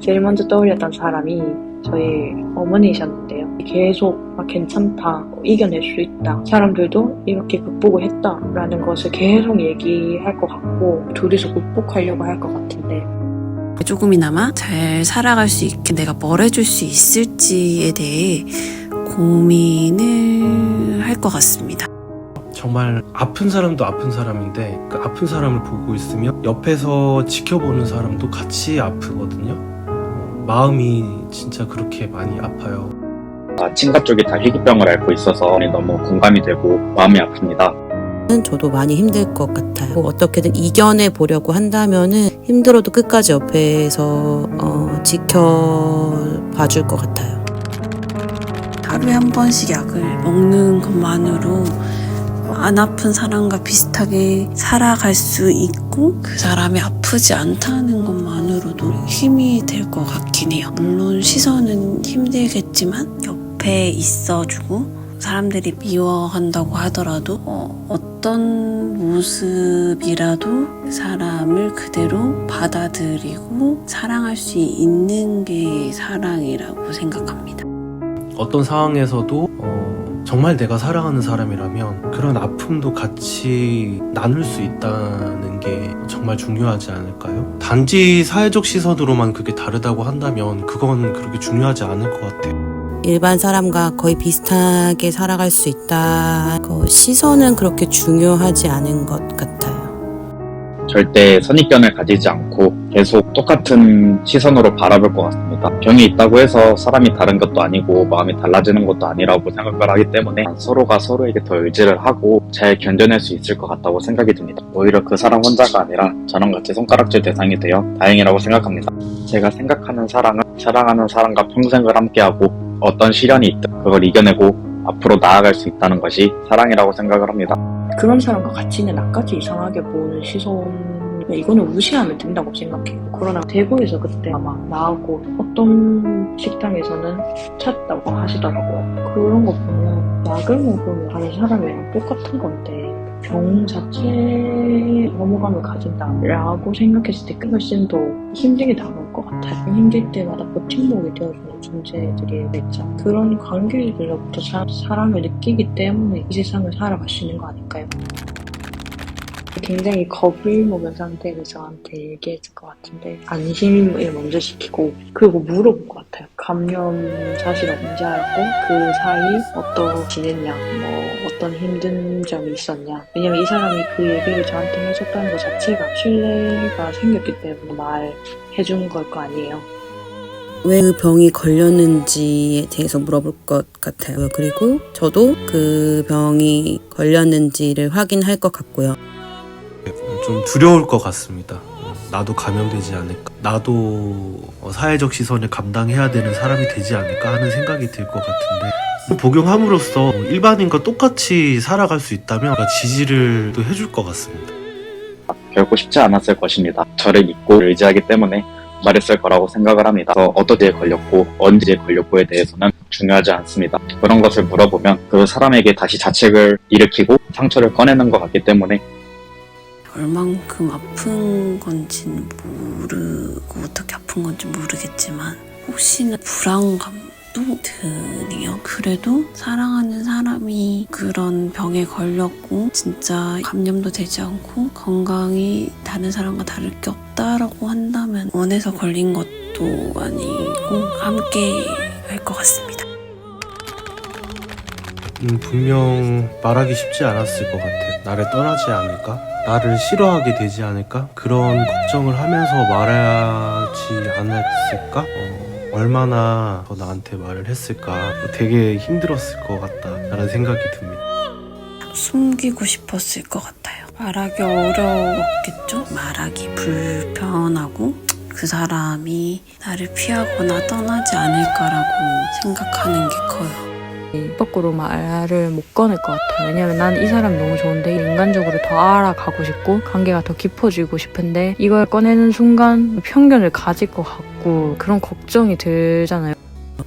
제일 먼저 떠올렸던 사람이 저희 어머니셨는데요. 계속 괜찮다, 이겨낼 수 있다, 사람들도 이렇게 극복을 했다라는 것을 계속 얘기할 것 같고 둘이서 극복하려고 할 것 같은데 조금이나마 잘 살아갈 수 있게 내가 뭘 해줄 수 있을지에 대해 고민을 할 것 같습니다. 정말 아픈 사람도 아픈 사람인데 그 아픈 사람을 보고 있으면 옆에서 지켜보는 사람도 같이 아프거든요. 마음이 진짜 그렇게 많이 아파요. 친가 쪽이 다 희귀병을 앓고 있어서 너무 공감이 되고 마음이 아픕니다. 저도 많이 힘들 것 같아요. 어떻게든 이겨내 보려고 한다면은 힘들어도 끝까지 옆에서 지켜봐 줄 것 같아요. 하루에 한 번씩 약을 먹는 것만으로 안 아픈 사람과 비슷하게 살아갈 수 있고 그 사람이 아프지 않다는 것만으로도 힘이 될 것 같긴 해요. 물론 시선은 힘들겠지만 옆에 있어주고 사람들이 미워한다고 하더라도 어떤 모습이라도 그 사람을 그대로 받아들이고 사랑할 수 있는 게 사랑이라고 생각합니다. 어떤 상황에서도 정말 내가 사랑하는 사람이라면 그런 아픔도 같이 나눌 수 있다는 게 정말 중요하지 않을까요? 단지 사회적 시선으로만 그게 다르다고 한다면 그건 그렇게 중요하지 않을 것 같아요. 일반 사람과 거의 비슷하게 살아갈 수 있다. 시선은 그렇게 중요하지 않은 것 같아요. 절대 선입견을 가지지 않고 계속 똑같은 시선으로 바라볼 것 같습니다. 병이 있다고 해서 사람이 다른 것도 아니고 마음이 달라지는 것도 아니라고 생각을 하기 때문에 서로가 서로에게 더 의지를 하고 잘 견뎌낼 수 있을 것 같다고 생각이 듭니다. 오히려 그 사람 혼자가 아니라 저랑 같이 손가락질 대상이 되어 다행이라고 생각합니다. 제가 생각하는 사랑은 사랑하는 사람과 평생을 함께하고 어떤 시련이 있든 그걸 이겨내고 앞으로 나아갈 수 있다는 것이 사랑이라고 생각을 합니다. 그런 사람과 같이 있는 나까지 이상하게 보는 시선, 이거는 무시하면 된다고 생각해요. 그러나 대구에서 그때 아마 나오고 어떤 식당에서는 찾다고 하시더라고요. 그런 거 보면 약을 먹으면 다른 사람이랑 똑같은 건데 병 자체에 거부감을 가진다라고 생각했을 때 훨씬 더 힘들게 다가올 것 같아요. 힘들 때마다 버팀목이 되어주는 존재들이 있죠. 그런 관계들로부터 사랑을 느끼기 때문에 이 세상을 살아갈 수 있는 거 아닐까요? 굉장히 겁을 먹은 상태에서 저한테 얘기했을 것 같은데 안심을 먼저 시키고 그리고 물어볼 것 같아요. 감염 사실 언제 알았고 그 사이 어떻게 지냈냐, 어떤 힘든 점이 있었냐. 왜냐면 이 사람이 그 얘기를 저한테 해줬다는 것 자체가 신뢰가 생겼기 때문에 말해준 걸 거 아니에요. 왜 그 병이 걸렸는지에 대해서 물어볼 것 같아요. 그리고 저도 그 병이 걸렸는지를 확인할 것 같고요. 좀 두려울 것 같습니다. 나도 감염되지 않을까, 나도 사회적 시선을 감당해야 되는 사람이 되지 않을까 하는 생각이 들 것 같은데 복용함으로써 일반인과 똑같이 살아갈 수 있다면 지지를 또 해줄 것 같습니다. 결코 쉽지 않았을 것입니다. 저를 믿고 의지하기 때문에 말했을 거라고 생각을 합니다. 어떠기에 걸렸고 언제 걸렸고에 대해서는 중요하지 않습니다. 그런 것을 물어보면 그 사람에게 다시 자책을 일으키고 상처를 꺼내는 것 같기 때문에 얼만큼 아픈 건지는 모르고 어떻게 아픈 건지 모르겠지만 혹시나 불안감도 드네요. 그래도 사랑하는 사람이 그런 병에 걸렸고 진짜 감염도 되지 않고 건강이 다른 사람과 다를 게 없다라고 한다면 원해서 걸린 것도 아니고 함께 할 것 같습니다. 분명 말하기 쉽지 않았을 것 같아요. 나를 떠나지 않을까? 나를 싫어하게 되지 않을까? 그런 걱정을 하면서 말하지 않았을까? 얼마나 더 나한테 말을 했을까? 되게 힘들었을 것 같다라는 생각이 듭니다. 숨기고 싶었을 것 같아요. 말하기 어려웠겠죠? 말하기 불편하고 그 사람이 나를 피하거나 떠나지 않을까라고 생각하는 게 커요. 입 밖으로 말을 못 꺼낼 것 같아요. 왜냐면 난 이 사람이 너무 좋은데 인간적으로 더 알아가고 싶고 관계가 더 깊어지고 싶은데 이걸 꺼내는 순간 편견을 가질 것 같고 그런 걱정이 들잖아요.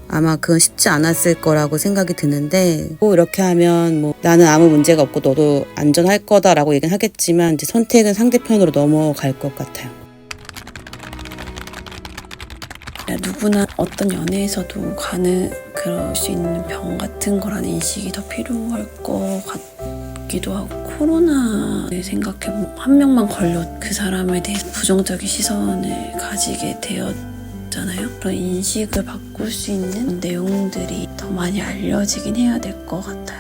아마 그건 쉽지 않았을 거라고 생각이 드는데 이렇게 하면 나는 아무 문제가 없고 너도 안전할 거다라고 얘기는 하겠지만 이제 선택은 상대편으로 넘어갈 것 같아요. 누구나 어떤 연애에서도 그럴 수 있는 병 같은 거라는 인식이 더 필요할 것 같기도 하고, 코로나를 생각해보면 한 명만 걸려 그 사람에 대해서 부정적인 시선을 가지게 되었잖아요. 그런 인식을 바꿀 수 있는 내용들이 더 많이 알려지긴 해야 될 것 같아요.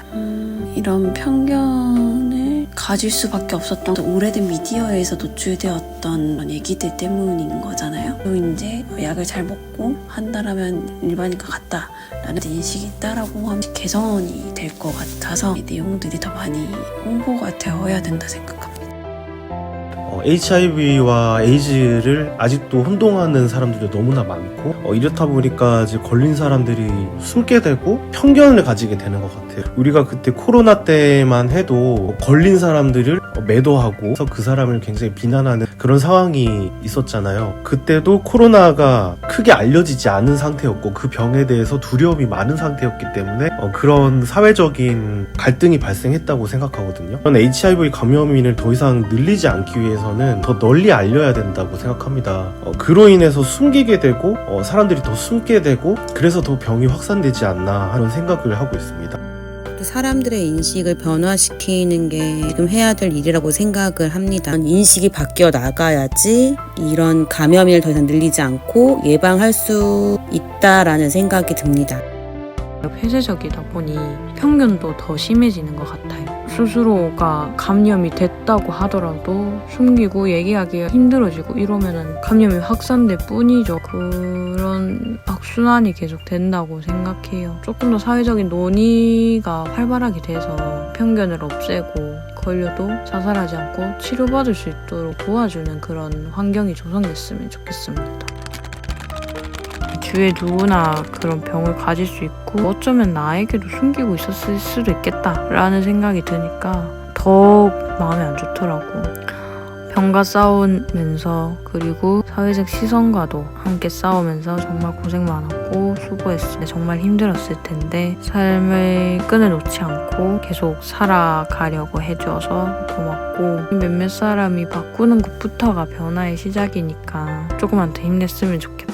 이런 편견을 가질 수밖에 없었던 오래된 미디어에서 노출되었던 그런 얘기들 때문인 거잖아요. 또 이제 약을 잘 먹고 한다라면 일반인과 같다라는 인식이 있다라고 하면 개선이 될 것 같아서 이 내용들이 더 많이 홍보가 되어야 된다 생각합니다. HIV와 에이즈를 아직도 혼동하는 사람들이 너무나 많고, 이렇다 보니까 이제 걸린 사람들이 숨게 되고 편견을 가지게 되는 것 같아요. 우리가 그때 코로나 때만 해도 걸린 사람들을 매도하고 그 사람을 굉장히 비난하는 그런 상황이 있었잖아요. 그때도 코로나가 크게 알려지지 않은 상태였고 그 병에 대해서 두려움이 많은 상태였기 때문에 그런 사회적인 갈등이 발생했다고 생각하거든요. 그런 HIV 감염인을 더 이상 늘리지 않기 위해서는 더 널리 알려야 된다고 생각합니다. 그로 인해서 숨기게 되고 사람들이 더 숨게 되고 그래서 더 병이 확산되지 않나 하는 생각을 하고 있습니다. 사람들의 인식을 변화시키는 게 지금 해야 될 일이라고 생각을 합니다. 인식이 바뀌어 나가야지 이런 감염을 더 이상 늘리지 않고 예방할 수 있다라는 생각이 듭니다. 폐쇄적이다 보니 편견도 더 심해지는 것 같아요. 스스로가 감염이 됐다고 하더라도 숨기고 얘기하기가 힘들어지고 이러면은 감염이 확산될 뿐이죠. 그런 악순환이 계속 된다고 생각해요. 조금 더 사회적인 논의가 활발하게 돼서 편견을 없애고 걸려도 자살하지 않고 치료받을 수 있도록 도와주는 그런 환경이 조성됐으면 좋겠습니다. 주위에 누구나 그런 병을 가질 수 있고 어쩌면 나에게도 숨기고 있었을 수도 있겠다라는 생각이 드니까 더욱 마음이 안 좋더라고. 병과 싸우면서 그리고 사회적 시선과도 함께 싸우면서 정말 고생 많았고 수고했어. 정말 힘들었을 텐데 삶의 끈을 놓지 않고 계속 살아가려고 해줘서 고맙고, 몇몇 사람이 바꾸는 것부터가 변화의 시작이니까 조금만 더 힘냈으면 좋겠다.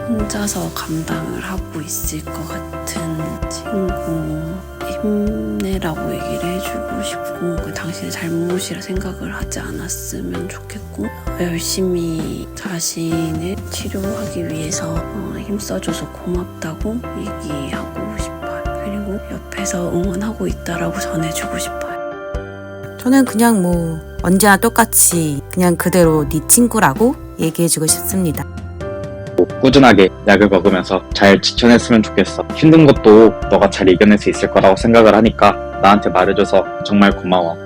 혼자서 감당을 하고 있을 것 같은 친구 힘내라고 얘기를 해주고 싶고, 당신의 잘못이라 생각을 하지 않았으면 좋겠고, 열심히 자신을 치료하기 위해서 힘써줘서 고맙다고 얘기하고 싶어요. 그리고 옆에서 응원하고 있다라고 전해주고 싶어요. 저는 그냥 언제나 똑같이 그냥 그대로 네 친구라고 얘기해주고 싶습니다. 꾸준하게 약을 먹으면서 잘 지켜냈으면 좋겠어. 힘든 것도 너가 잘 이겨낼 수 있을 거라고 생각을 하니까 나한테 말해줘서 정말 고마워.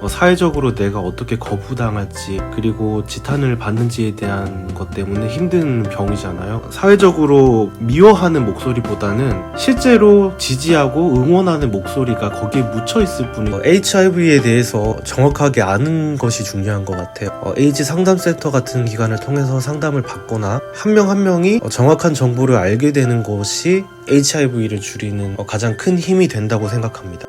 사회적으로 내가 어떻게 거부당할지 그리고 지탄을 받는지에 대한 것 때문에 힘든 병이잖아요. 사회적으로 미워하는 목소리보다는 실제로 지지하고 응원하는 목소리가 거기에 묻혀 있을 뿐이에요. HIV에 대해서 정확하게 아는 것이 중요한 것 같아요. 에이즈 상담센터 같은 기관을 통해서 상담을 받거나 한 명 한 명이 정확한 정보를 알게 되는 것이 HIV를 줄이는 가장 큰 힘이 된다고 생각합니다.